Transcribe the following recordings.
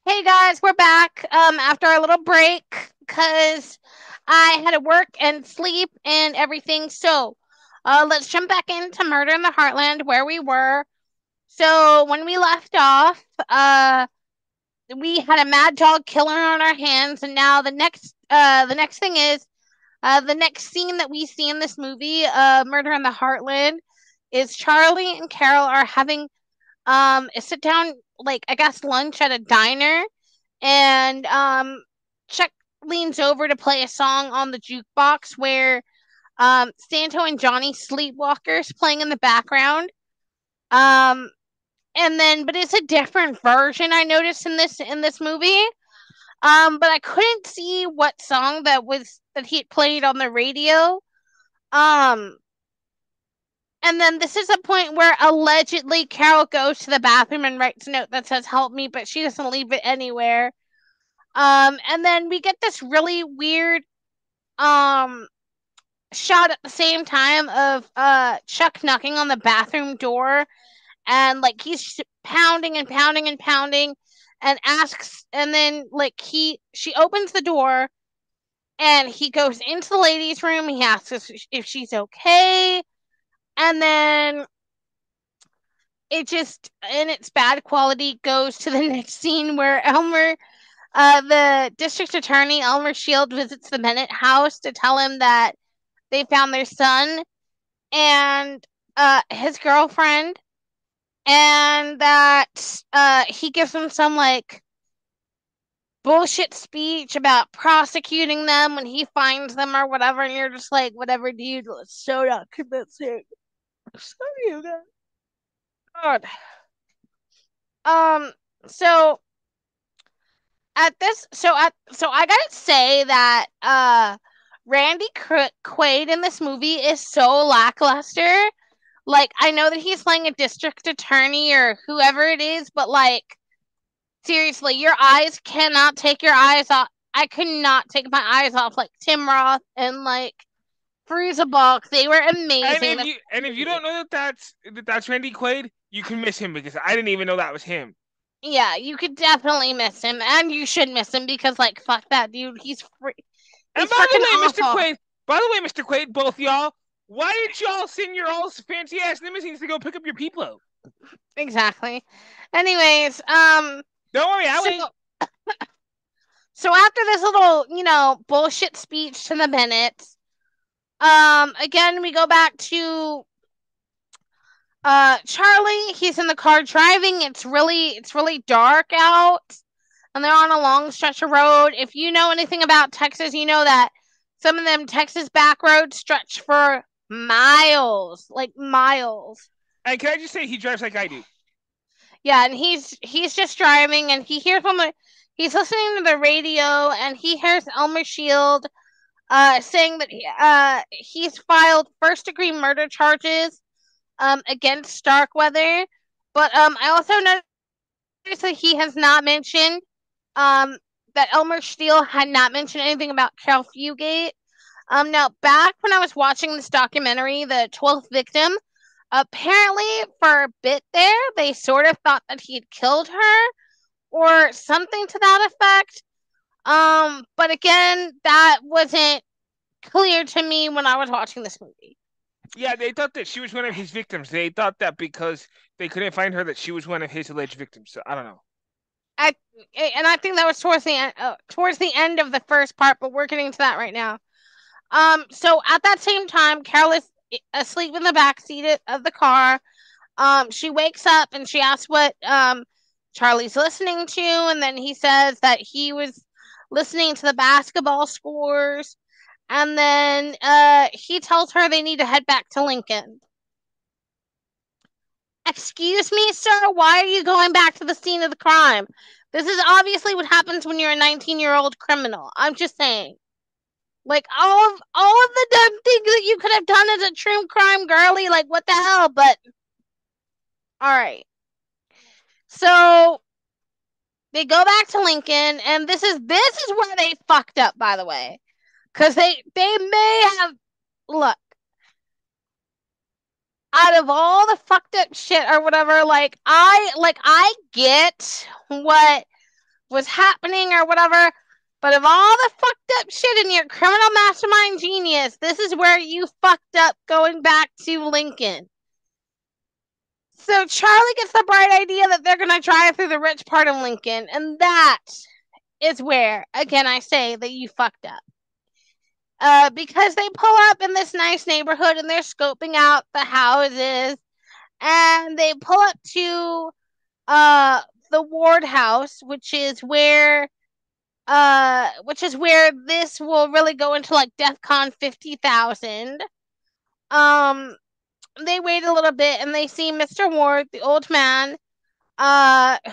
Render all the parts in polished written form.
Hey guys, we're back after a little break because I had to work and sleep and everything. So let's jump back into Murder in the Heartland where we were. So when we left off, we had a mad dog killer on our hands, and now the next thing is the next scene that we see in this movie, Murder in the Heartland, is Charlie and Caril are having a sit down, like I guess lunch at a diner, and Chuck leans over to play a song on the jukebox where Santo and Johnny Sleepwalkers playing in the background. Um, and then, but it's a different version I noticed in this movie. But I couldn't see what song that he played on the radio. Um, and then this is a point where allegedly Carol goes to the bathroom and writes a note that says "Help me," but she doesn't leave it anywhere. And then we get this really weird um shot at the same time of Chuck knocking on the bathroom door, and like he's pounding and pounding and pounding and asks, and then like he she opens the door and he goes into the ladies room. He asks if she's okay, and then it just, in its bad quality, goes to the next scene where Elmer, the district attorney Elmer Shield, visits the Bennett house to tell him that they found their son and his girlfriend, and that he gives them some like bullshit speech about prosecuting them when he finds them or whatever, and you're just like, whatever, dude, so not convincing. Sorry about God. Um, so so I gotta say that Randy Quaid in this movie is so lackluster. Like, I know that he's playing a district attorney or whoever it is, but like, seriously, your eyes cannot take your eyes off. I could not take my eyes off like Tim Roth and like Frieza Bulk. They were And amazing. if you don't know that's Randy Quaid, you can miss him because I didn't even know that was him. Yeah, you could definitely miss him, and you should miss him because like fuck that dude. And He's by the freaking way, awful. Mr. Quaid, both y'all, why did y'all send your all fancy ass limousines to go pick up your people? Exactly. Anyways, Don't worry, I'll so wait. so after this little, bullshit speech to the Bennetts, again we go back to Charlie. He's in the car driving. It's really dark out, and they're on a long stretch of road. If you know anything about Texas, you know that some of them Texas back roads stretch for miles, like miles. And can I just say he drives like I do? Yeah, and he's just driving, and he's listening to the radio, and he hears Elmer Shield saying that he's filed first degree murder charges against Starkweather, but I also noticed that he has not mentioned um that Elmer Steele had not mentioned anything about Caril Fugate. Now back when I was watching this documentary, The 12th Victim, apparently for a bit there, they sort of thought that he had killed her or something to that effect. But again, that wasn't clear to me when I was watching this movie. Yeah, they thought that she was one of his victims. They thought that because they couldn't find her that she was one of his alleged victims. So I don't know. I and I think that was towards the end of the first part, but we're getting to that right now. So at that same time, Carol is asleep in the back seat of the car. She wakes up and she asks what Charlie's listening to, and then he says that he was listening to the basketball scores, and then he tells her they need to head back to Lincoln. Excuse me, sir, why are you going back to the scene of the crime? This is obviously what happens when you're a 19-year-old criminal. I'm just saying. Like all of the dumb things that you could have done as a true crime girly, like what the hell? But all right. So they go back to Lincoln, and this is where they fucked up, by the way, because they may have look, out of all the fucked up shit or whatever. Like I get was happening or whatever. But of all the fucked up shit in your criminal mastermind genius, this is where you fucked up going back to Lincoln. So Charlie gets the bright idea that they're going to drive through the rich part of Lincoln. And that is where, again, I say that you fucked up. Because they pull up in this nice neighborhood and they're scoping out the houses. And they pull up to the Ward House, which is where this will really go into like DEFCON 50,000. Um, they wait a little bit and they see Mr. Ward, the old man,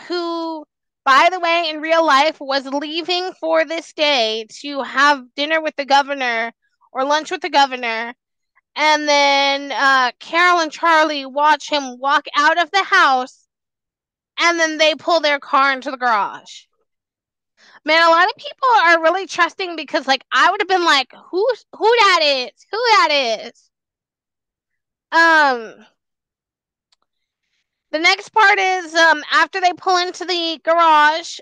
who, by the way, in real life was leaving for this day to have dinner with the governor or lunch with the governor. And then Caril and Charlie watch him walk out of the house, and then they pull their car into the garage. Man, a lot of people are really trusting because, like, I would have been like, who that is? Who that is? Um, the next part is after they pull into the garage,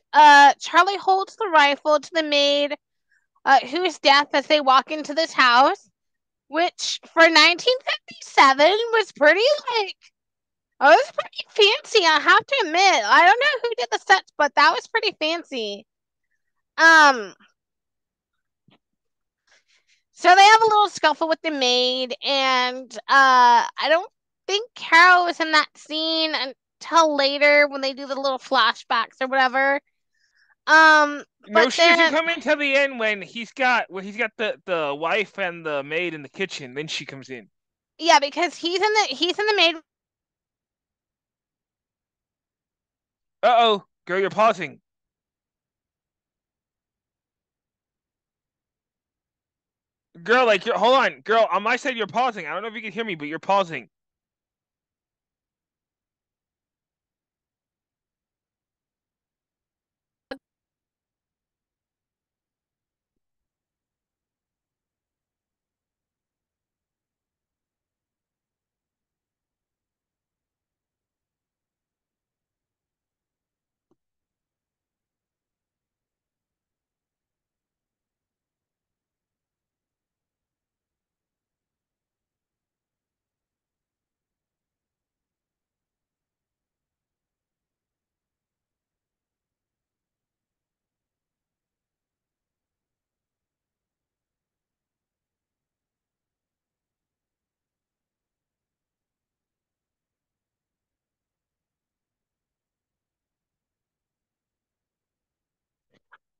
Charlie holds the rifle to the maid, whose death as they walk into this house, which for 1957 was pretty like, oh, it was pretty fancy. I have to admit, I don't know who did the sets, but that was pretty fancy. Um, so they have a little scuffle with the maid, and I don't think Carol was in that scene until later when they do the little flashbacks or whatever. No, But she doesn't then come in till the end when he's got the wife and the maid in the kitchen. Then she comes in. yeah, because he's in the maid. Uh-oh, girl, you're pausing. Girl, like you're hold on, girl. On my side, you're pausing. I don't know if you can hear me, but you're pausing.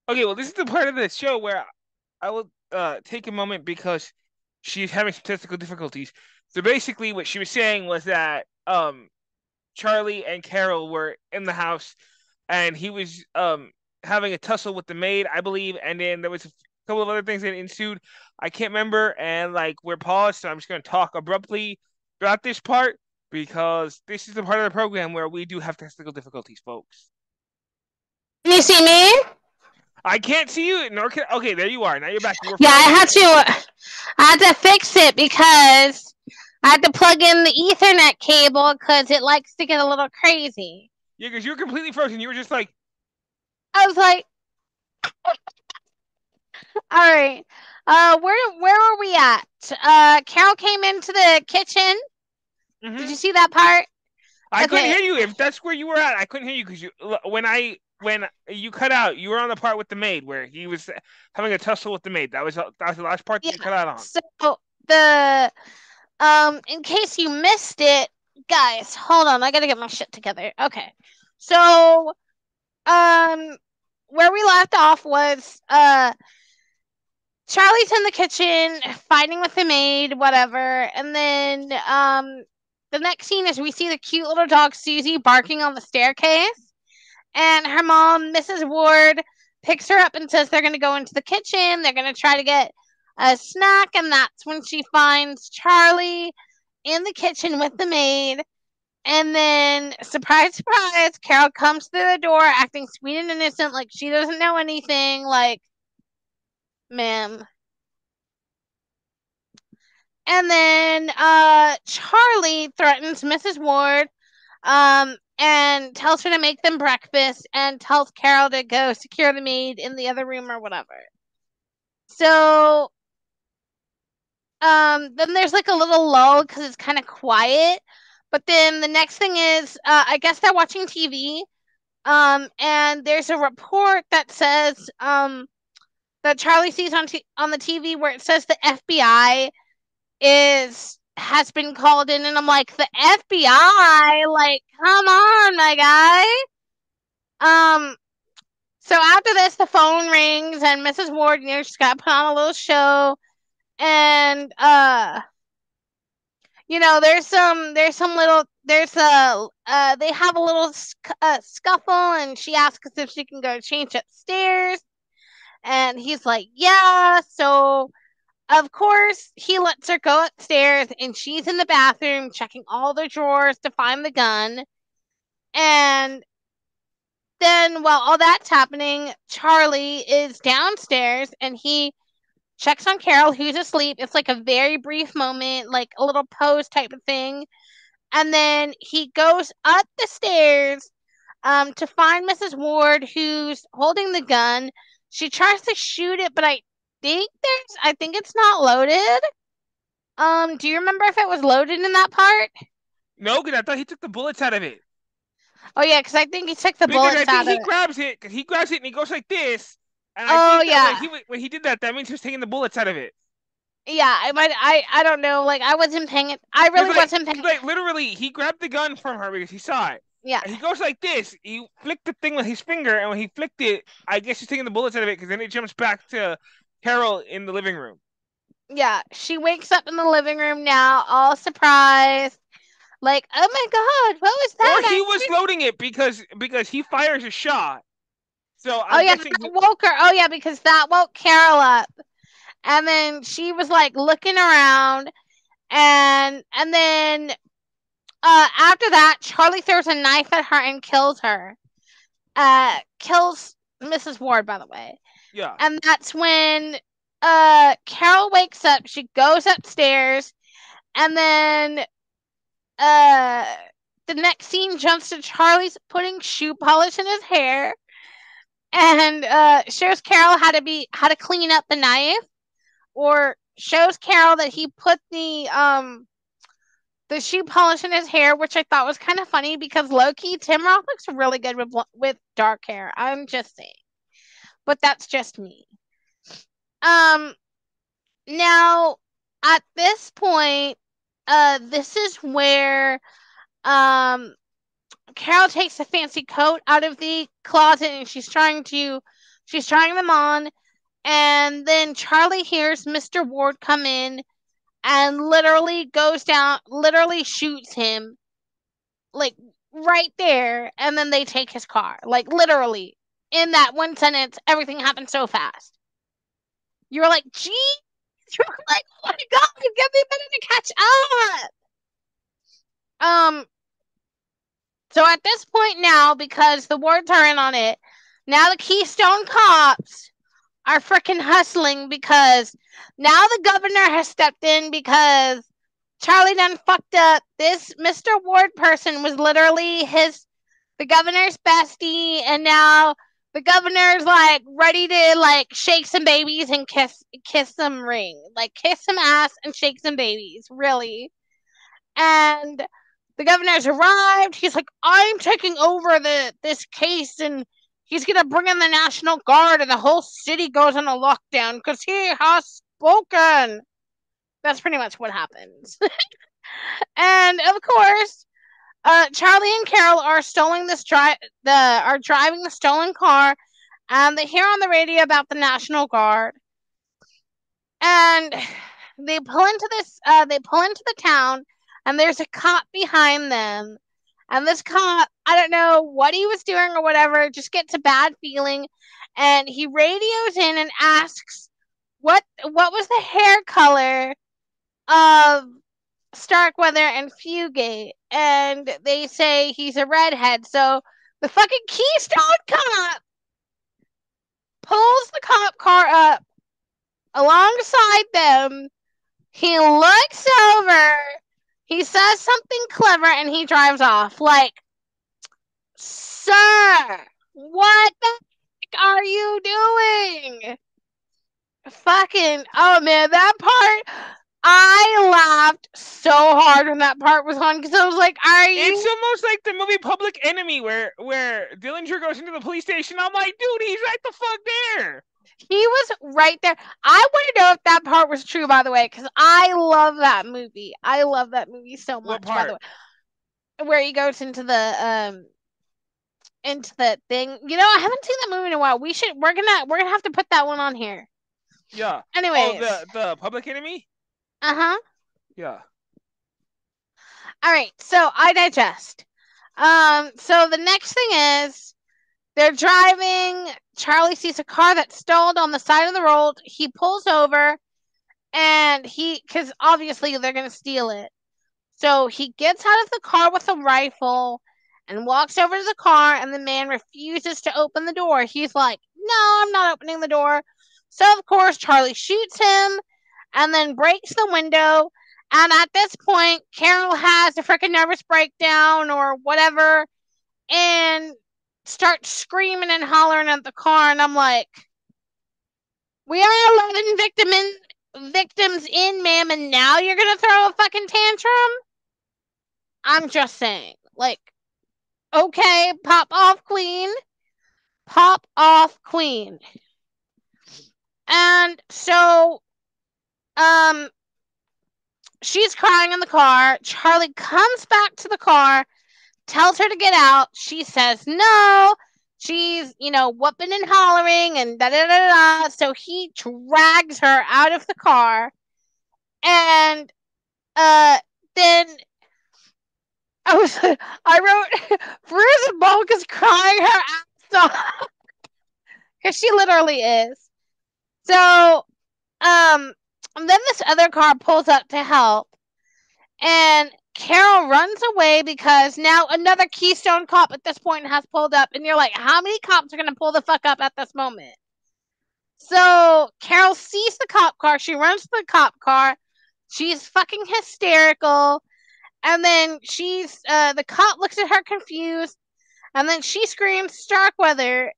Okay, well, this is the part of the show where I will take a moment because she's having some technical difficulties. So basically, what she was saying was that Charlie and Carol were in the house, and he was having a tussle with the maid, I believe, and then there was a couple of other things that ensued. I can't remember, and like we're paused, so I'm just going to talk abruptly throughout this part because this is the part of the program where we do have technical difficulties, folks. Can you see me? I can't see you, nor can. Okay, there you are. Now you're back. You were Yeah, frozen. I had to fix it because I had to plug in the Ethernet cable because it likes to get a little crazy. Yeah, because you were completely frozen. You were just like, I was like, all right, where were we at? Carol came into the kitchen. Did mm-hmm. you see that part? I couldn't Okay, hear you. If that's where you were at, I couldn't hear you because when you cut out, you were on the part with the maid where he was having a tussle with the maid. That was the last part that yeah. you cut out on. So the in case you missed it, guys, hold on. I gotta get my shit together. Okay, so um, where we left off was Charlie's in the kitchen fighting with the maid, whatever. And then the next scene is we see the cute little dog Susie barking on the staircase. And her mom, Mrs. Ward, picks her up and says they're going to go into the kitchen. They're going to try to get a snack. And that's when she finds Charlie in the kitchen with the maid. And then, surprise, surprise, Carol comes through the door acting sweet and innocent, like she doesn't know anything. Like, ma'am, and then Charlie threatens Mrs. Ward. and tells her to make them breakfast and tells Caril to go secure the maid in the other room or whatever. So then there's like a little lull because it's kind of quiet. But then the next thing is, I guess they're watching TV. And there's a report that says that Charlie sees on the TV where it says the FBI has been called in, and I'm like, the FBI, like, come on, my guy. So after this, the phone rings, and Mrs. Ward, she's got to put on a little show, and they have a little scuffle, and she asks if she can go change upstairs, and he's like, yeah. So of course he lets her go upstairs, and she's in the bathroom checking all the drawers to find the gun. And then while all that's happening, Charlie is downstairs, and he checks on Caril, who's asleep. It's like a very brief moment, like a little pose type of thing. And then he goes up the stairs to find Mrs. Ward, who's holding the gun. She tries to shoot it, but I think it's not loaded. Do you remember if it was loaded in that part? No, because I thought he took the bullets out of it. Oh yeah, because I think he took the Because bullets I out think of he it. grabs it, because he grabs it and he goes like this. And I Oh think that yeah, when he did that, that means he was taking the bullets out of it. yeah. I don't know. Like I wasn't paying it. I Because really wasn't paying. literally, he grabbed the gun from her because he saw it. Yeah, And he goes like this. He flicked the thing with his finger, and when he flicked it, I guess he's taking the bullets out of it, because then it jumps back to Caril in the living room. yeah. She wakes up in the living room now, all surprised. Like, oh my god, what was Or that? he was loading it because he fires a shot. So Oh I'm yeah, guessing. that woke her. Oh yeah, because that woke Caril up. And then she was like looking around, and then after that, Charlie throws a knife at her and kills her. Kills Mrs. Ward, by the way. Yeah. And that's when Caril wakes up. She goes upstairs, and then uh the next scene jumps to Charlie's putting shoe polish in his hair, and shows Caril how to clean up the knife, or shows Caril that he put the shoe polish in his hair, which I thought was kind of funny because Loki Tim Roth looks really good with dark hair. I'm just saying, but that's just me. Um, Now at this point, this is where Caril takes a fancy coat out of the closet, and she's trying them on, and then Charlie hears Mr. Ward come in and literally shoots him, like right there, and then they take his car. Like literally, in that one sentence, everything happened so fast. You were like, gee, you were like, oh my god, give me a minute to catch up. Um, so at this point now, because the Wards are in on it, now the Keystone Cops are freaking hustling because now the governor has stepped in because Charlie done fucked up. This Mr. Ward person was literally the governor's bestie, and now the governor's like ready to like shake some babies and kiss some ring, like kiss some ass and shake some babies, really. And the governor's arrived. He's like, I'm taking over this case, and he's gonna bring in the National Guard, and the whole city goes on a lockdown because he has spoken. That's pretty much what happens. And of course, Charlie and Caril are are driving the stolen car, and they hear on the radio about the National Guard, and they pull into the town, and there's a cop behind them, and this cop, I don't know what he was doing or whatever, just gets a bad feeling, and he radios in and asks what was the hair color of Starkweather and Fugate, and they say he's a redhead. So the fucking Keystone Cop pulls the cop car up alongside them. He looks over, he says something clever, and he drives off. Like, What the heck are you doing? Fucking, oh man, that part, I laughed so hard when that part was on because I was like, are It's you? almost like the movie Public Enemy, where Dillinger goes into the police station. I'm like, dude, he's right the fuck there. He was right there. I want to know if that part was true, by the way, because I love that movie. I love that movie so What much, by the part? way. Where he goes into the thing. You know, I haven't seen that movie in a while. We're gonna have to put that one on here. Yeah. Oh, Anyways, the Public Enemy. uh-huh. Yeah. All right, so I digest. So the next thing is they're driving. Charlie sees a car that's stalled on the side of the road. He pulls over and because obviously they're going to steal it. So he gets out of the car with a rifle and walks over to the car, and the man refuses to open the door. He's like, no, I'm not opening the door. So, of course, Charlie shoots him and then breaks the window. And at this point, Carol has a freaking nervous breakdown or whatever and starts screaming and hollering at the car. And I'm like, we are 11 victims in, ma'am, and now you're going to throw a fucking tantrum? I'm just saying. Like, okay, pop off, queen. Pop off, queen. And so, um, she's crying in the car. Charlie comes back to the car, tells her to get out. She says no. She's, whooping and hollering and da da da da. So he drags her out of the car. And then I wrote, Bruce Bulk is crying her ass off. Because she literally is. So, and then this other car pulls up to help. And Carol runs away because now another Keystone cop at this point has pulled up, and you're like, how many cops are going to pull the fuck up at this moment? So Carol sees the cop car. She runs to the cop car. She's fucking hysterical. And then the cop looks at her confused. And then she screams Starkweather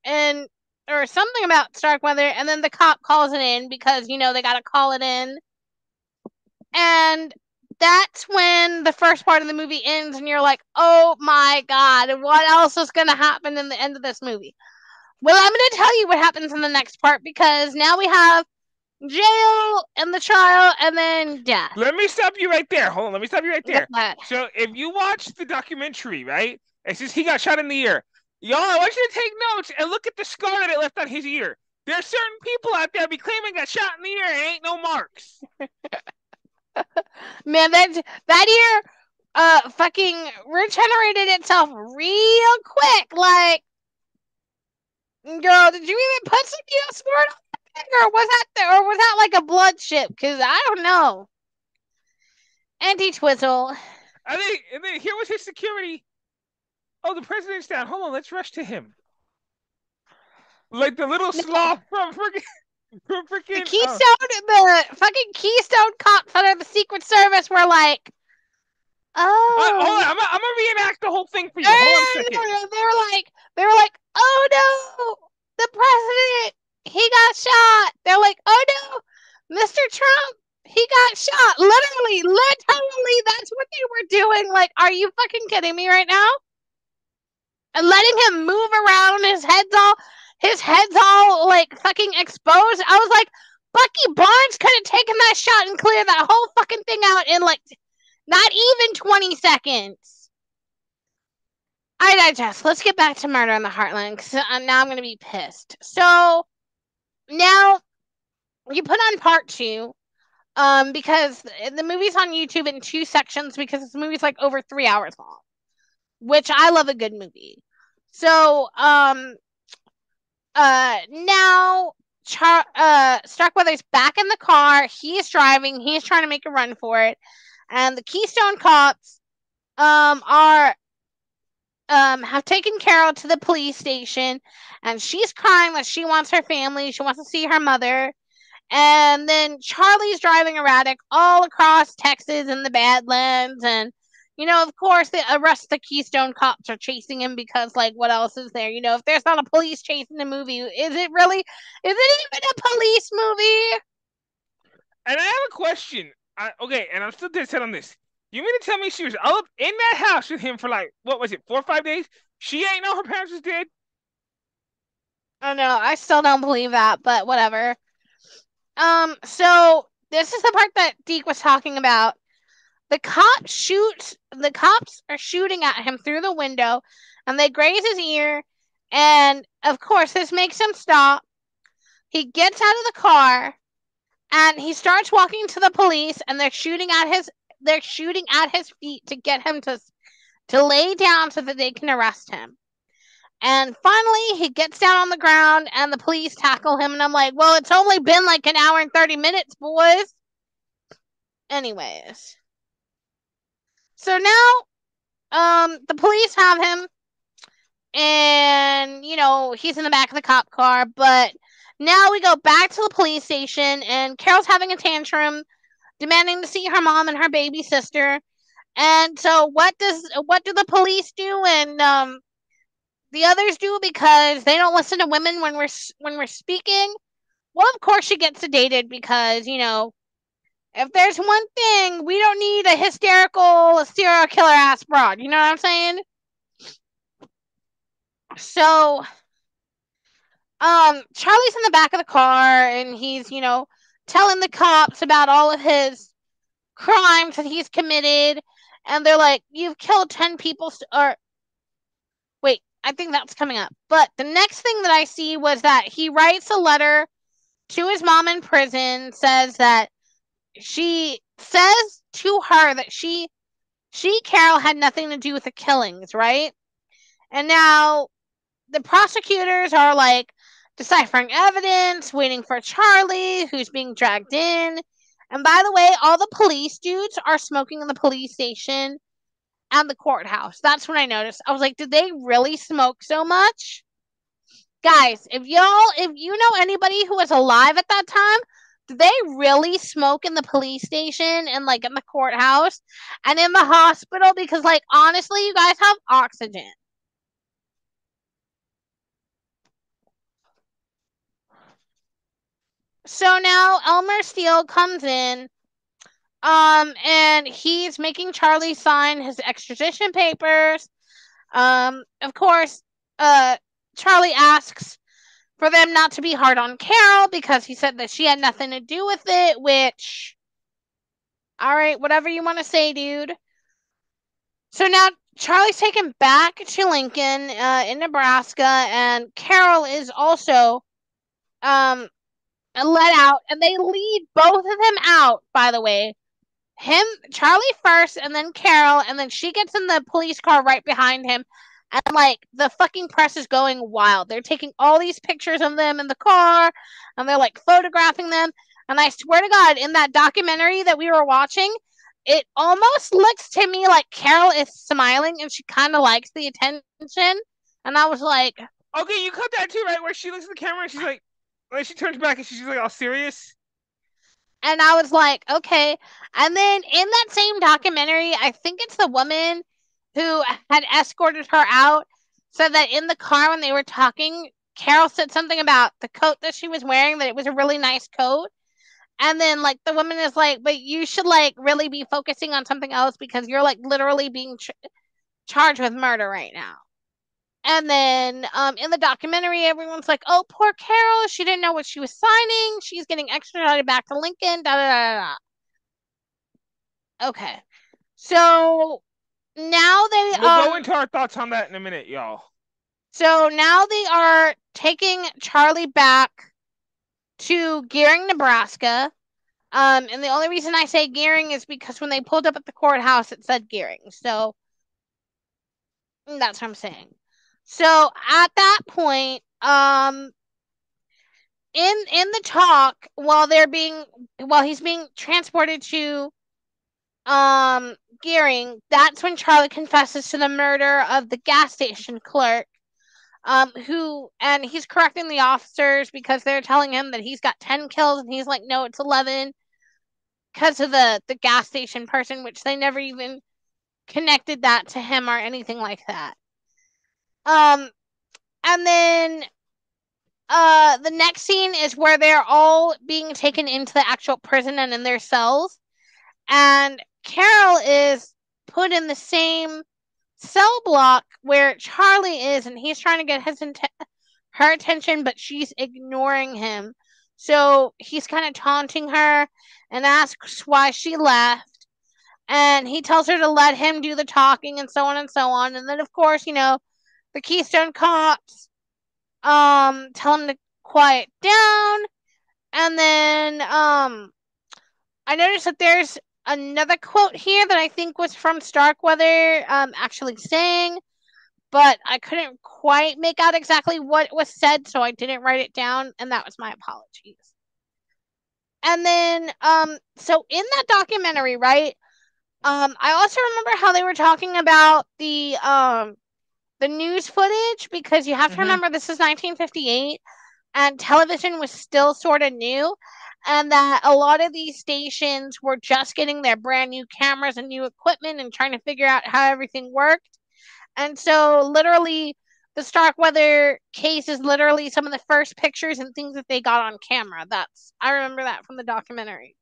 or something about Starkweather. And then the cop calls it in because, they got to call it in. And that's when the first part of the movie ends, and you're like, oh my god, what else is going to happen in the end of this movie? Well, I'm going to tell you what happens in the next part because now we have jail and the trial and then death. Let me stop you right there. Hold on. Let me stop you right there. So if you watch the documentary, right, it says he got shot in the ear. Y'all, I want you to take notes and look at the scar that it left on his ear. There's certain people out there be claiming got shot in the ear and ain't no marks. Man, that ear fucking regenerated itself real quick. Like, girl, did you even put some Neosporin on that thing, or was that like a blood chip? Because I don't know. Anti-Twizzle. And then here was his security. Oh, the president's down. Hold on, let's rush to him. Like the little No, sloth from freaking the fucking Keystone cops under the Secret Service were like, hold oh. on, I'm gonna reenact the whole thing for you. Hold on a second. No, they were like, oh no, the president, he got shot. They're like, oh no, Mr. Trump, he got shot. Literally, that's what they were doing. Like, are you fucking kidding me right now? And letting him move around, his head's all like fucking exposed. I was like, Bucky Barnes could have taken that shot and cleared that whole fucking thing out in like not even 20 seconds. I digest. Let's get back to Murder in the Heartland because now I'm going to be pissed. So now you put on part 2 because the movie's on YouTube in 2 sections because this movie's like over 3 hours long, which I love a good movie. So now Starkweather's back in the car. He's driving. He's trying to make a run for it, and the Keystone cops are have taken Carol to the police station, and she's crying that she wants her family. She wants to see her mother. And then Charlie's driving erratic all across Texas and the Badlands, and Of course, the rest of the Keystone cops are chasing him because, like, what else is there? If there's not a police chase in the movie, is it even a police movie? And I have a question. Okay, and I'm still dead set on this. You mean to tell me she was up in that house with him for like, what was it, 4 or 5 days? She ain't know her parents was dead? Oh no, I still don't believe that, but whatever. So this is the part that Deke was talking about. The cops are shooting at him through the window, and they graze his ear, and of course this makes him stop. He gets out of the car and he starts walking to the police, and they're shooting at his feet to get him to lay down so that they can arrest him. And finally, he gets down on the ground, and the police tackle him. And I'm like, well, it's only been like an hour and 30 minutes, boys. Anyways, so now, the police have him, and he's in the back of the cop car. But now we go back to the police station, and Carol's having a tantrum, demanding to see her mom and her baby sister. And so, what do the police do, and the others do, because they don't listen to women when we're speaking? Well, of course she gets sedated because if there's one thing, we don't need a hysterical serial killer ass broad. You know what I'm saying? So, Charlie's in the back of the car, and he's telling the cops about all of his crimes that he's committed, and they're like, "You've killed 10 people," or wait, I think that's coming up. But the next thing that I see was that he writes a letter to his mom in prison, says that she says to her that Caril had nothing to do with the killings, right? And now the prosecutors are like deciphering evidence, waiting for Charlie, who's being dragged in. And by the way, all the police dudes are smoking in the police station and the courthouse. That's when I noticed. I was like, did they really smoke so much? Guys, if you know anybody who was alive at that time, did they really smoke in the police station and like in the courthouse and in the hospital? Because like honestly, you guys have oxygen. So now Elmer Steele comes in, and he's making Charlie sign his extradition papers. Of course, Charlie asks for them not to be hard on Caril because he said that she had nothing to do with it, which, all right, whatever you want to say, dude. So now Charlie's taken back to Lincoln, in Nebraska, and Caril is also um, let out, and they lead both of them out, by the way. Charlie first, and then Caril, and then she gets in the police car right behind him. And like the fucking press is going wild. They're taking all these pictures of them in the car, and they're like photographing them. And I swear to God, in that documentary that we were watching, it almost looks to me like Caril is smiling and she kind of likes the attention. And I was like, Okay, you cut that too, right? Where she looks at the camera and she's like she turns back and she's like all serious. and I was like, okay. And then in that same documentary, I think it's the woman who had escorted her out said that in the car when they were talking, Caril said something about the coat that she was wearing, that it was a really nice coat. And then like the woman is like, but you should like really be focusing on something else because you're like literally being charged with murder right now. And then in the documentary, everyone's like, "Oh, poor Caril. She didn't know what she was signing. She's getting extradited back to Lincoln." Da da da da. Okay, so now they We'll go into our thoughts on that in a minute, y'all. So now they are taking Charlie back to Gearing, Nebraska. And the only reason I say Gearing is because when they pulled up at the courthouse, it said Gearing. So that's what I'm saying. So at that point, in the talk, while he's being transported to Gearing, that's when Charlie confesses to the murder of the gas station clerk, and he's correcting the officers because they're telling him that he's got 10 kills, and he's like, no, it's 11, because of the gas station person, which they never even connected that to him or anything like that. Um, and then the next scene is where they're all being taken into the actual prison and in their cells, and Caril is put in the same cell block where Charlie is, and he's trying to get her attention, but she's ignoring him. So he's kind of taunting her and asks why she left. And he tells her to let him do the talking and so on and so on. And then, of course, the Keystone Cops tell him to quiet down. And then I noticed that there's another quote here that I think was from Starkweather actually saying, but I couldn't quite make out exactly what was said, so I didn't write it down, and that was my apologies. And then so in that documentary, right? I also remember how they were talking about the news footage, because you have to Mm-hmm. remember this is 1958 and television was still sort of new, and that a lot of these stations were just getting their brand new cameras and new equipment and trying to figure out how everything worked. And so, literally, the Starkweather case is literally some of the first pictures and things that they got on camera. I remember that from the documentary,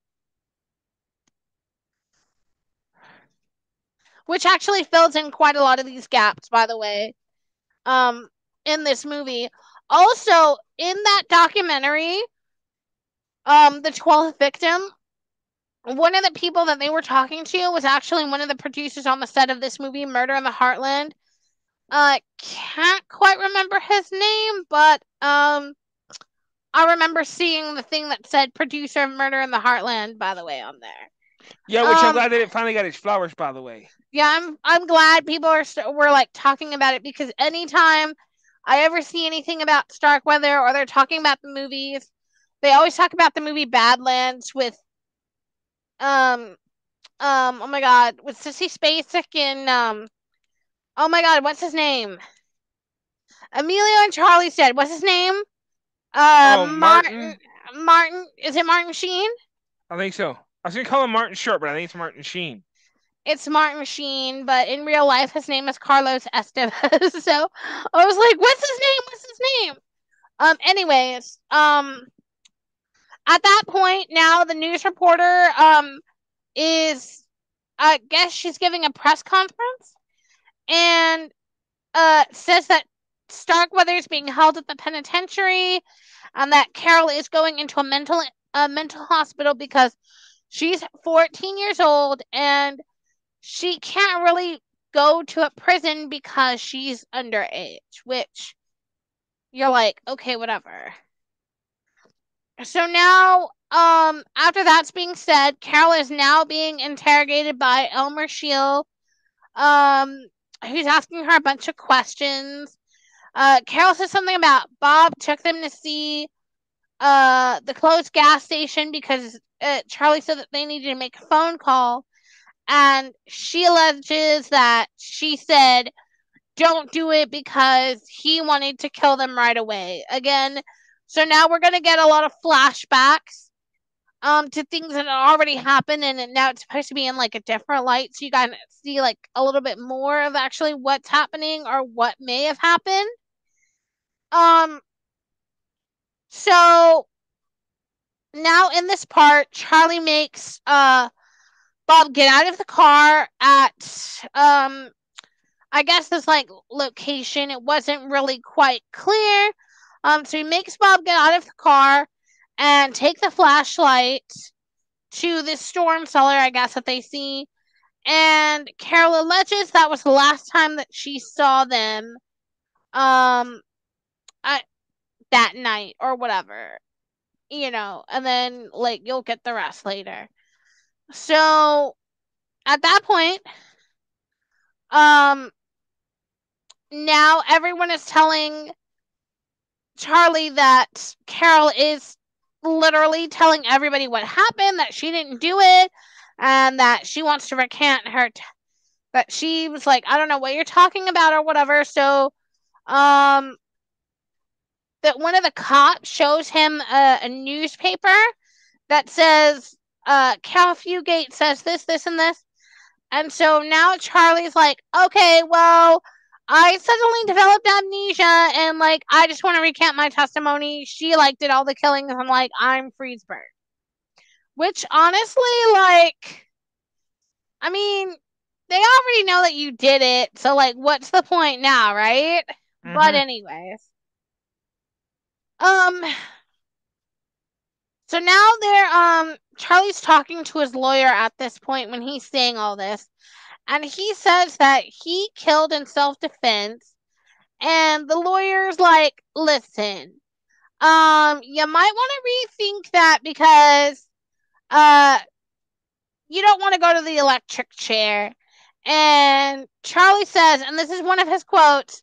which actually fills in quite a lot of these gaps, by the way, um, in this movie. Also, in that documentary, the 12th victim, one of the people that they were talking to was actually one of the producers on the set of this movie, Murder in the Heartland. Can't quite remember his name, but I remember seeing the thing that said producer of Murder in the Heartland, by the way, on there. Yeah, which I'm Um, glad that it finally got its flowers, by the way. yeah, I'm glad people were like talking about it, because anytime I ever see anything about Starkweather or they're talking about the movies, they always talk about the movie Badlands with um oh my god, with Sissy Spacek and oh my god, what's his name? Emilio and Charlie said, what's his name? Oh, Martin. Martin. Martin, is it Martin Sheen? I think so. I was gonna call him Martin Short, but I think it's Martin Sheen. It's Martin Sheen, but in real life, his name is Carlos Estevez. So I was like, "What's his name? What's his name?" Anyways, at that point, now the news reporter is, I guess she's giving a press conference and says that Starkweather is being held at the penitentiary and that Caril is going into a mental hospital because she's 14 years old and she can't really go to a prison because she's underage, which you're like, okay, whatever. So now, after that's being said, Caril is now being interrogated by Elmer Shield, um, who's asking her a bunch of questions. Caril says something about Bob took them to see the closed gas station because Charlie said that they needed to make a phone call, and she alleges that she said don't do it because he wanted to kill them right away. Again, so now we're gonna get a lot of flashbacks to things that already happened, and now it's supposed to be in like a different light, so you gotta see like a little bit more of actually what's happening or what may have happened. Um, so now in this part, Charlie makes Bob get out of the car at I guess this like location. It wasn't really quite clear. So he makes Bob get out of the car and take the flashlight to this storm cellar, I guess, that they see. And Carol alleges that was the last time that she saw them um I, that night or whatever. And then like you'll get the rest later. So at that point, um now everyone is telling Charlie that Carol is literally telling everybody what happened, that she didn't do it, and that she wants to recant that she was like, I don't know what you're talking about or whatever. So, um, that one of the cops shows him a newspaper that says, Carol Fugate says this, this, and this. And so now Charlie's like, okay, well, I suddenly developed amnesia and like I just want to recant my testimony. She like did all the killings. I'm like, I'm Freesburg. Which honestly, like, I mean, they already know that you did it, so like what's the point now, right? But Mm-hmm. anyways. Um so now they're Charlie's talking to his lawyer at this point when he's saying all this. And he says that he killed in self-defense. And the lawyer's like, listen, you might want to rethink that because uh you don't want to go to the electric chair. And Charlie says, and this is one of his quotes,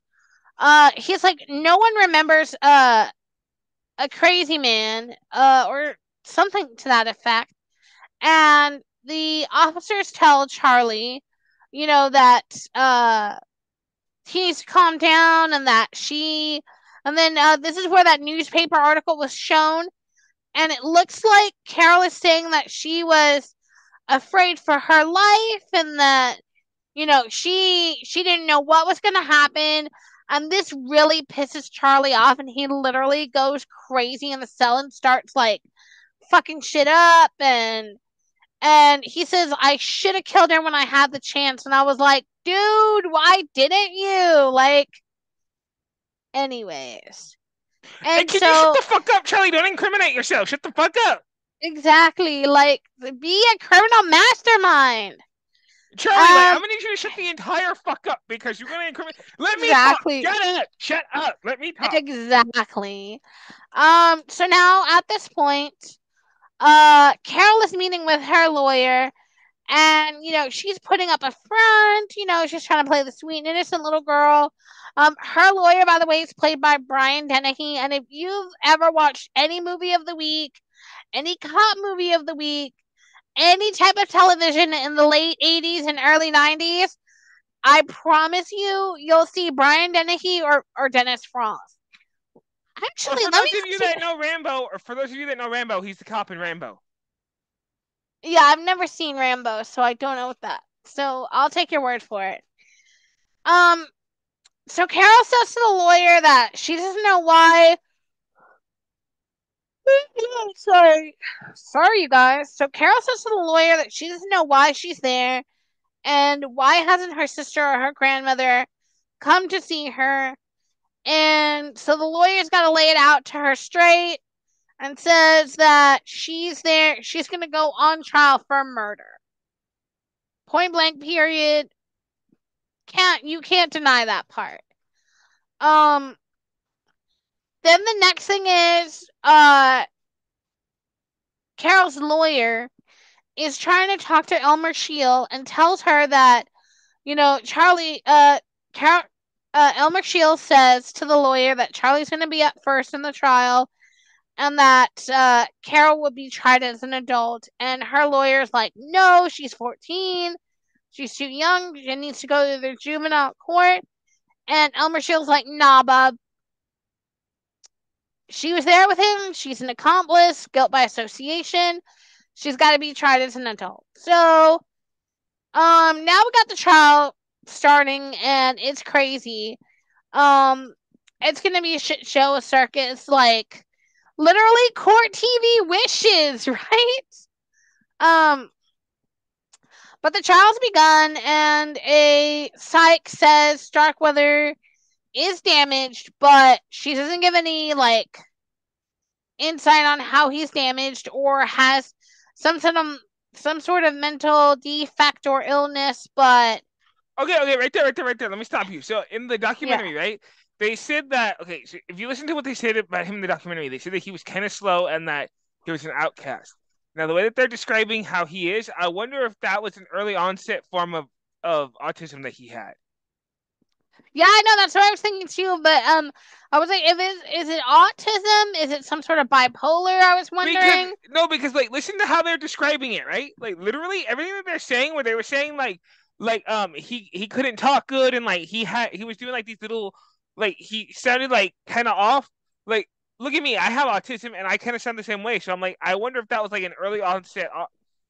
he's like, no one remembers a crazy man, or something to that effect. And the officers tell Charlie, that he needs to calm down and that she and then this is where that newspaper article was shown, and it looks like Caril is saying that she was afraid for her life and that she didn't know what was going to happen, and this really pisses Charlie off, and he literally goes crazy in the cell and starts like fucking shit up, and he says, I should have killed her when I had the chance. And I was like, dude, why didn't you? Like, anyways. And And can you shut so, the fuck up, Charlie? Don't incriminate yourself. Shut the fuck up. exactly, like, be a criminal mastermind. Charlie, like, I'm Um, gonna need you to shut the entire fuck up because you're gonna incriminate. Let me talk. exactly. Shut up. Shut up. Let me talk. Exactly. So now at this point, Caril is meeting with her lawyer, and she's putting up a front, she's trying to play the sweet and innocent little girl. Her lawyer, by the way, is played by Brian Dennehy, and if you've ever watched any movie of the week, any cop movie of the week, any type of television in the late 80s and early 90s, I promise you'll see Brian Dennehy or Dennis Frost. Or Actually, for let me those of you see. that know Rambo, he's the cop in Rambo. Yeah, I've never seen Rambo, so I don't know what that, so I'll take your word for it. um So Caril says to the lawyer that she doesn't know why. Sorry. Sorry, you guys. So Caril says to the lawyer that she doesn't know why she's there and why hasn't her sister or her grandmother come to see her. And so the lawyer's got to lay it out to her straight and says that she's there. She's going to go on trial for murder. Point blank, period. You can't deny that part. Um, then the next thing is Caril's lawyer is trying to talk to Elmer Shield and tells her that, Charlie, Carol, Elmer Shield says to the lawyer that Charlie's going to be up first in the trial and that Caril would be tried as an adult. And her lawyer's like, no, she's 14. She's too young. She needs to go to the juvenile court. And Elmer Shield's like, nah, Bob. She was there with him. She's an accomplice, guilt by association. She's got to be tried as an adult. So, now we got the trial starting, and it's crazy. Um, it's gonna be a shit show, a circus, like literally court TV wishes, right? Um, but the trial's begun, and a psych says Starkweather is damaged, but she doesn't give any like insight on how he's damaged or has some sort of some sort of mental defect or illness, but Okay, right there. Let me stop you. So in the yeah. documentary, right, they said that. Okay, so if you listen to what they said about him in the documentary, they said that he was kind of slow and that he was an outcast. Now, the way that they're describing how he is, I wonder if that was an early onset form of autism that he had. Yeah, I know that's what I was thinking too, but I was like, if is it autism? Is it some sort of bipolar? I was Because wondering. no, because like listen to how they're describing it, right? Like literally everything that they're saying, where they were saying he couldn't talk good and like he was doing like these little like he sounded like kind of off. Like look at me, I have autism and I kind of sound the same way. So I'm like, I wonder if that was like an early onset.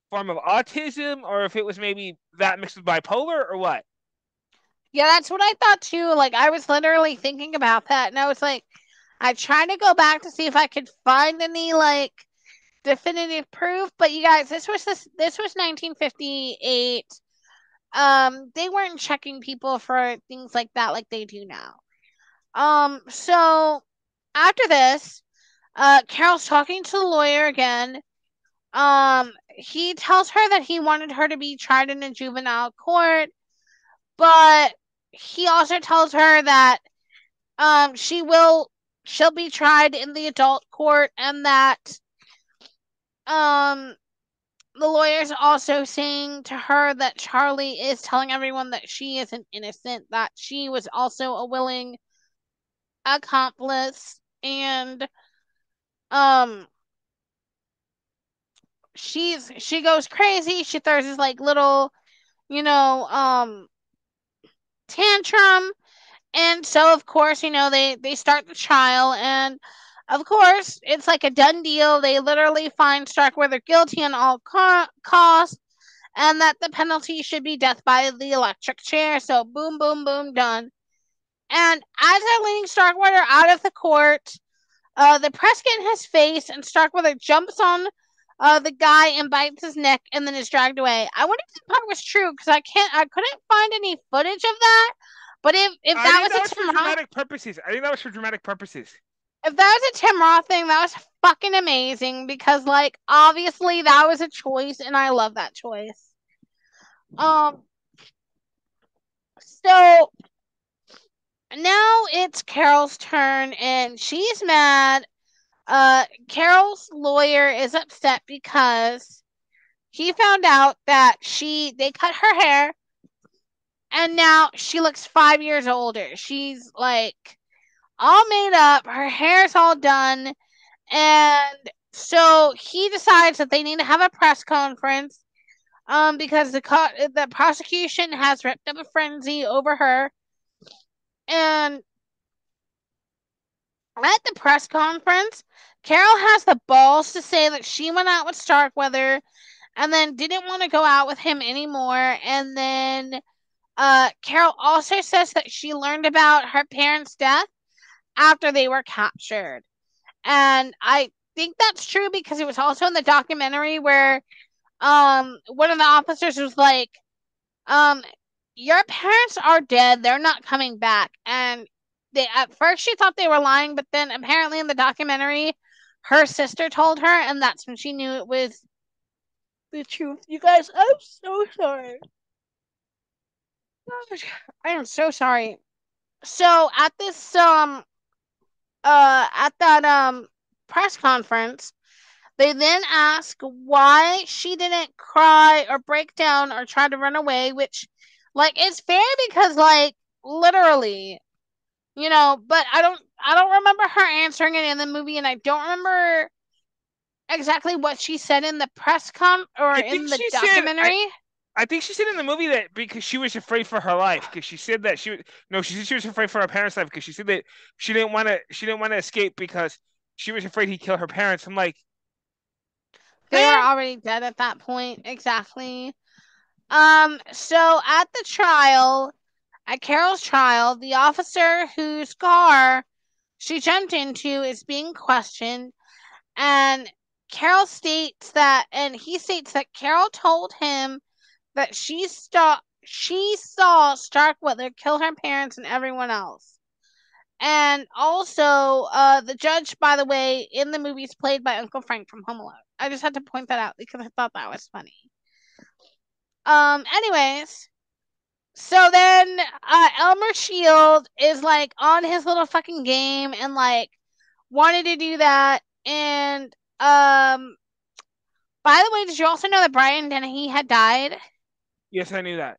form of autism, or if it was maybe that mixed with bipolar, or what. Yeah, that's what I thought too. Like, I was literally thinking about that, and I was like, I tried to go back to see if I could find any like definitive proof, but you guys, this was 1958. They weren't checking people for things like that like they do now. So after this, Carol's talking to the lawyer again. He tells her that he wanted her to be tried in a juvenile court, but he also tells her that she'll be tried in the adult court, and that um the lawyer's also saying to her that Charlie is telling everyone that she isn't innocent, that she was also a willing accomplice, and um she goes crazy. She throws this like little, you know, tantrum. And so, of course, they start the trial, and of course, it's like a done deal. They literally find Starkweather guilty on all costs, and that the penalty should be death by the electric chair. So, boom, boom, boom, done. And as they're leading Starkweather out of the court, the press get in his face, and Starkweather jumps on the guy and bites his neck, and then is dragged away. I wonder if that part was true because I couldn't find any footage of that. But if I that think was that a was for Tim Roth, dramatic purposes. I think that was for dramatic purposes. if that was a Tim Roth thing, that was fucking amazing because like obviously that was a choice, and I love that choice. Um, so now it's Carol's turn, and she's mad. Carol's lawyer is upset because he found out that they cut her hair, and now she looks 5 years older. She's like all made up, her hair's all done, and so he decides that they need to have a press conference because the prosecution has ripped up a frenzy over her. And at the press conference, Carol has the balls to say that she went out with Starkweather and then didn't want to go out with him anymore. And then Carol also says that she learned about her parents' death after they were captured. And I think that's true because it was also in the documentary where one of the officers was like, um your parents are dead, they're not coming back. And they at first she thought they were lying, but then apparently in the documentary her sister told her, and that's when she knew it was the truth. You guys, I'm so sorry. Gosh, I am so sorry. So at that press conference, they then ask why she didn't cry or break down or try to run away, which like it's fair because like literally, but I don't remember her answering it in the movie, and I don't remember exactly what she said in the press con or I think in the she said documentary. I think she said in the movie that because she was afraid for her life, because she said that she was no, she said she was afraid for her parents' life because she said that she didn't want to escape because she was afraid he'd kill her parents. I'm like, They were huh? already dead at that point. Exactly. So at Carol's trial, the officer whose car she jumped into is being questioned, and he states that Carol told him that she saw Starkweather kill her parents and everyone else. And also, the judge, by the way, in the movie is played by Uncle Frank from Home Alone. I just had to point that out because I thought that was funny. Anyways, so then Elmer Shield is like on his little fucking game and like wanted to do that. And by the way, did you also know that Brian Dennehy had died? Yes, I knew that.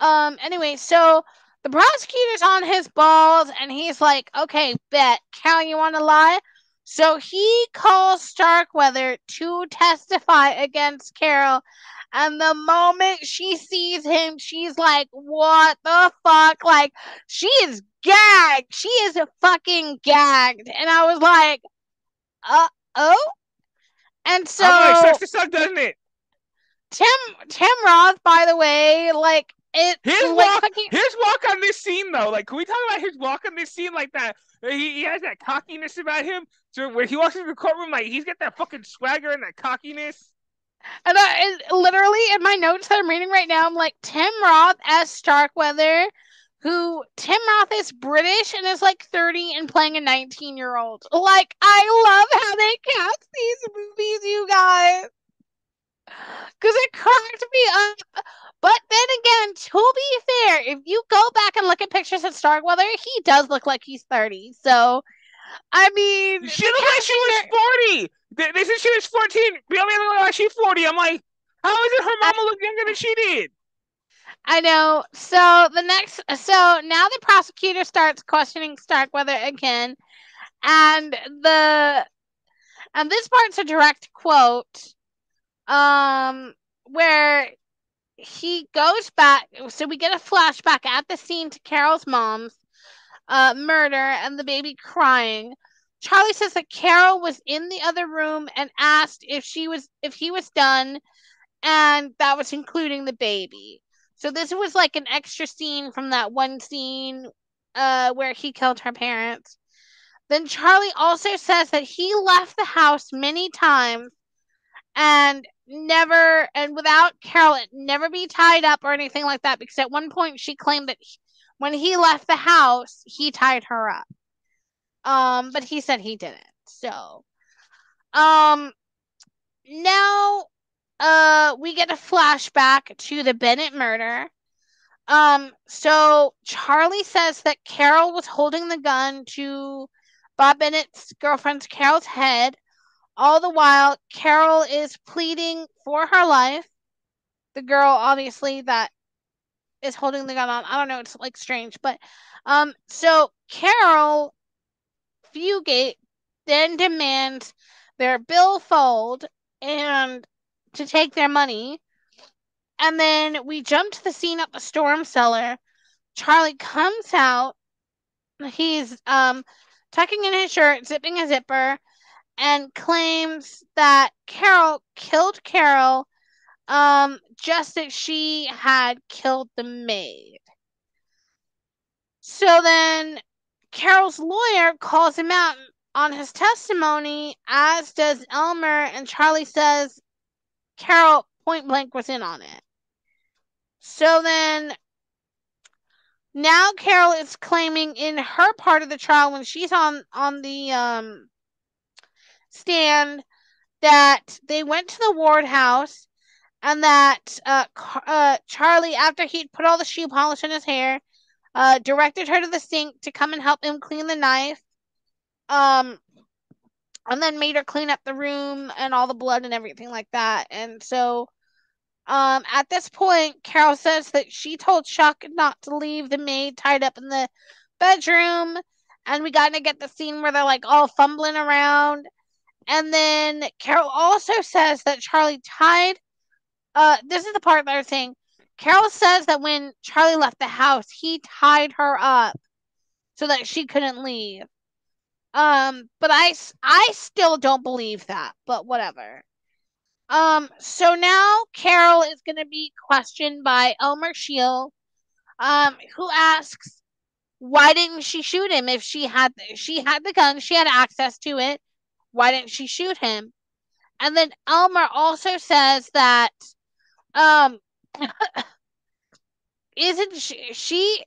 Anyway, so the prosecutor's on his balls, and he's like, okay, bet. Cal, you want to lie? So he calls Starkweather to testify against Carol. And the moment she sees him, she's like, what the fuck? Like, she is gagged. She is fucking gagged. And I was like, oh? And I'm like, sucks so to suck, doesn't it? Tim Roth, by the way, like it, like fucking. His walk on this scene though, like can we talk about his walk on this scene like that? He has that cockiness about him. So when he walks into the courtroom, like he's got that fucking swagger and that cockiness. And literally in my notes that I'm reading right now, I'm like Tim Roth as Starkweather, who Tim Roth is British and is like 30 and playing a 19-year-old. Like I love how they cast these movies, you guys, because it cracked me up. But then again, to be fair, if you go back and look at pictures of Starkweather, he does look like he's 30. So I mean, She looked like she was 40. They said she was 14. Bill looked like she's 40. I'm like, how is it her mama look younger than she did? I know. So now the prosecutor starts questioning Starkweather again, and this part's a direct quote, where he goes back. So we get a flashback at the scene to Carol's mom's murder and the baby crying. Charlie says that Carol was in the other room and asked if he was done, and that was including the baby. So this was like an extra scene from that one scene where he killed her parents. Then Charlie also says that he left the house many times and without Carol never be tied up or anything like that, because at one point she claimed that when he left the house he tied her up. But he said he didn't. So um now we get a flashback to the Bennett murder. So Charlie says that Carol was holding the gun to Bob Bennett's girlfriend's Carol's head. All the while, Carol is pleading for her life. The girl, obviously, that is holding the gun on. I don't know. It's like strange, but so Carol Fugate then demands their billfold and to take their money. And then we jump to the scene at the storm cellar. Charlie comes out. He's tucking in his shirt, zipping a zipper, and claims that Carol killed Carol, just as she had killed the maid. So then Carol's lawyer calls him out on his testimony, as does Elmer, and Charlie says Carol point blank was in on it. So then now Carol is claiming in her part of the trial, when she's on the stand, that they went to the ward house and that Charlie, after he'd put all the shoe polish in his hair, directed her to the sink to come and help him clean the knife, and then made her clean up the room and all the blood and everything like that. And so at this point, Carol says that she told Chuck not to leave the maid tied up in the bedroom, and we got to get the scene where they're like all fumbling around. And then Carol also says that Charlie tied. This is the part that I was saying. Carol says that when Charlie left the house, he tied her up so that she couldn't leave. But I still don't believe that. But whatever. So now Carol is going to be questioned by Elmer Shield, who asks, why didn't she shoot him if she had the gun, she had access to it? Why didn't she shoot him? And then Elmer also says that um isn't she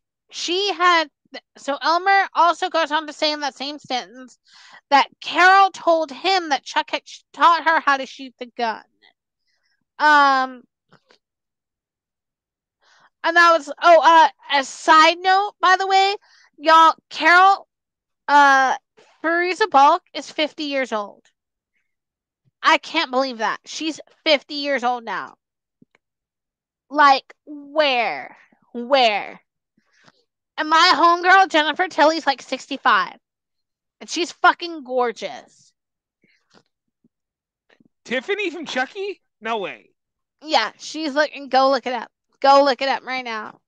had, so Elmer also goes on to say in that same sentence that Carol told him that Chuck had taught her how to shoot the gun. Um and that was, a side note, by the way, y'all, Carol Fariza Balk is 50 years old. I can't believe that. She's 50 years old now. Like, where? Where? And my homegirl, Jennifer Tilly's like 65. And she's fucking gorgeous. Tiffany from Chucky? No way. Yeah, she's looking. Go look it up. Go look it up right now.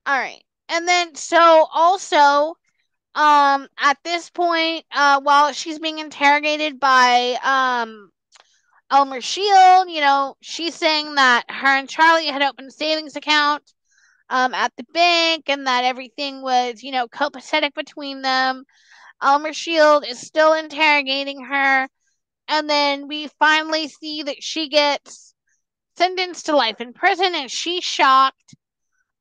All right. And then, so also, At this point, while she's being interrogated by Elmer Shield, she's saying that her and Charlie had opened a savings account at the bank and that everything was, copacetic between them. Elmer Shield is still interrogating her, and then we finally see that she gets sentenced to life in prison, and she's shocked.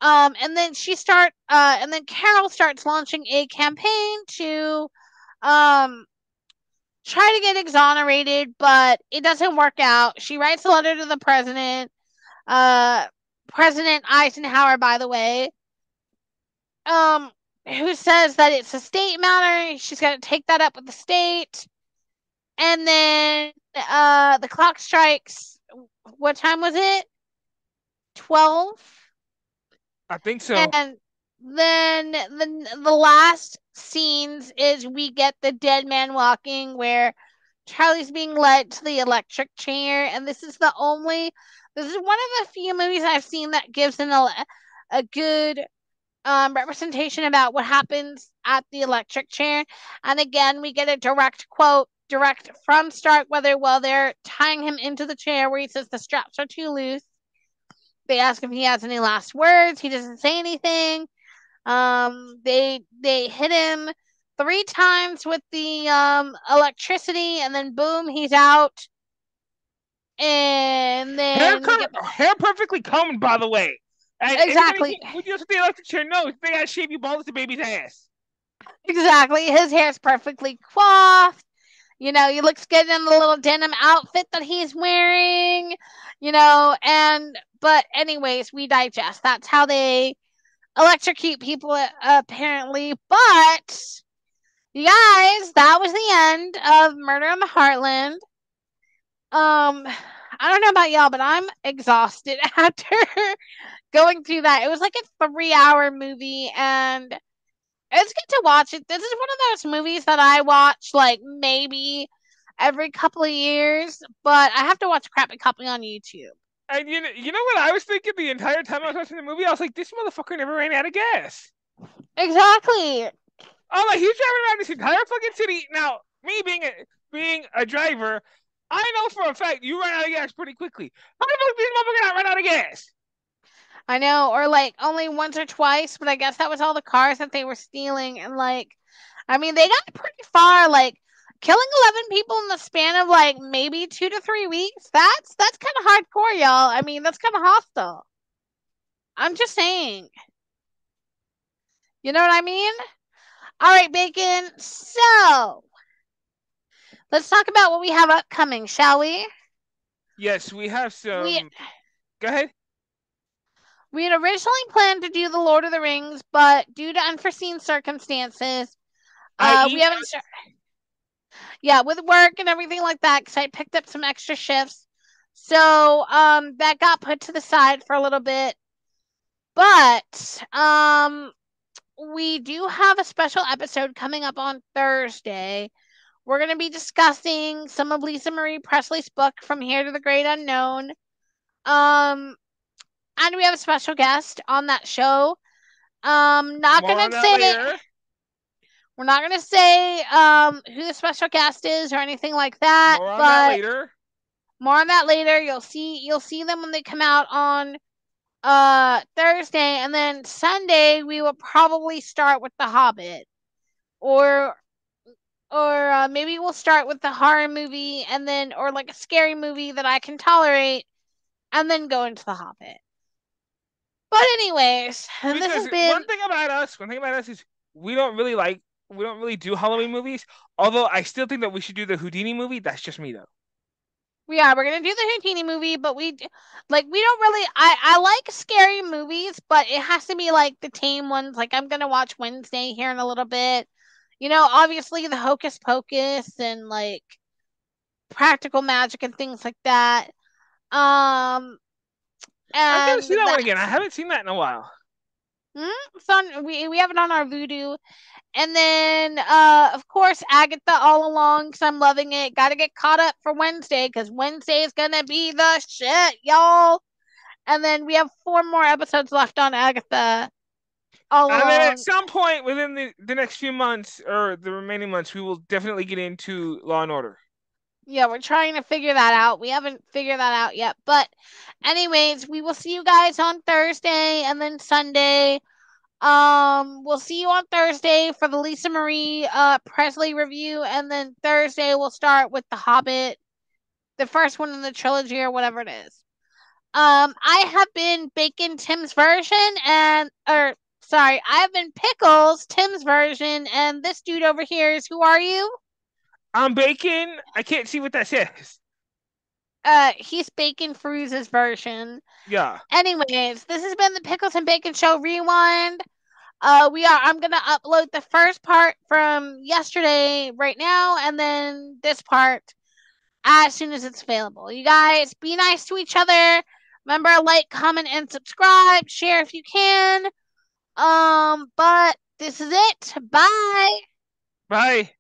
And then Caril starts launching a campaign to um try to get exonerated, but it doesn't work out. She writes a letter to the president, uh, President Eisenhower, by the way, um, who says that it's a state matter. She's got to take that up with the state. And then the clock strikes. What time was it? 12. I think so. And then the last scenes is we get the dead man walking where Charlie's being led to the electric chair, and this is one of the few movies I've seen that gives a good representation about what happens at the electric chair. And again, we get a direct quote, direct from Starkweather while they're tying him into the chair, where he says the straps are too loose. They ask if he has any last words. He doesn't say anything. They hit him 3 times with the electricity, and then boom, he's out. And then we get Hair perfectly combed, by the way. And anybody exactly, who deals with the electric chair knows they gotta shave you bald as the baby's ass. exactly. His hair's perfectly coiffed. He looks good in the little denim outfit that he's wearing. But anyways, we digest. That's how they electrocute people, apparently. But you guys, that was the end of Murder in the Heartland. I don't know about y'all, but I'm exhausted after going through that. It was like a 3-hour movie, and it's good to watch it. This is one of those movies that I watch like maybe every couple of years, but I have to watch a crappy copy on YouTube. And you know what I was thinking the entire time I was watching the movie? I was like, this motherfucker never ran out of gas. Exactly. I'm like, he's driving around this entire fucking city. Now, me being a driver, I know for a fact you run out of gas pretty quickly. How the fuck these motherfuckers not run out of gas? I know, or like only once or twice, but I guess that was all the cars that they were stealing. And I mean, they got pretty far. Like killing 11 people in the span of like maybe 2 to 3 weeks. That's kind of hardcore, y'all. I mean, that's kind of hostile. I'm just saying. You know what I mean? All right, Bacon. So let's talk about what we have upcoming, shall we? Yes, we have We some. Go ahead. we had originally planned to do the Lord of the Rings, but due to unforeseen circumstances, we I.e., haven't. Yeah, with work and everything like that, because I picked up some extra shifts, so that got put to the side for a little bit. But we do have a special episode coming up on Thursday. We're going to be discussing some of Lisa Marie Presley's book, From Here to the Great Unknown. Um, and we have a special guest on that show. Not more on gonna that say later. we're not gonna say who the special guest is or anything like that, More on that but later. more on that later. You'll see them when they come out on Thursday, and then Sunday we will probably start with The Hobbit, or maybe we'll start with the horror movie, and then or like a scary movie that I can tolerate, and then go into The Hobbit. But anyways, and this Because has been one thing about us is we don't really do Halloween movies. Although I still think that we should do the Houdini movie. That's just me though. we're gonna do the Houdini movie, but we don't really. I like scary movies, but it has to be like the tame ones. Like I'm gonna watch Wednesday here in a little bit. Obviously the Hocus Pocus and like practical magic and things like that. Um, I'm gonna and see that one that again. I haven't seen that in a while. it's on. We have it on our Voodoo. And then, of course, Agatha all along because I'm loving it. Got to get caught up for Wednesday because Wednesday is going to be the shit, y'all. And then we have 4 more episodes left on Agatha. all And then at along. some point within the next few months or the remaining months, we will definitely get into Law and Order. Yeah, we're trying to figure that out. We haven't figured that out yet. But, anyways, we will see you guys on Thursday and then Sunday. We'll see you on Thursday for the Lisa Marie Presley review, and then Thursday we'll start with The Hobbit, the first one in the trilogy or whatever it is. I have been Bacon Tim's version or sorry, I have been Pickles Tim's version, and this dude over here is who are you? I'm Bacon. I can't see what that says. He's Bacon Fruse's version. Yeah. Anyways, this has been the Pickles and Bacon Show Rewind. I'm gonna upload the first part from yesterday right now, and then this part as soon as it's available. You guys be nice to each other. Remember, like, comment, and subscribe. Share if you can. But this is it. Bye. Bye.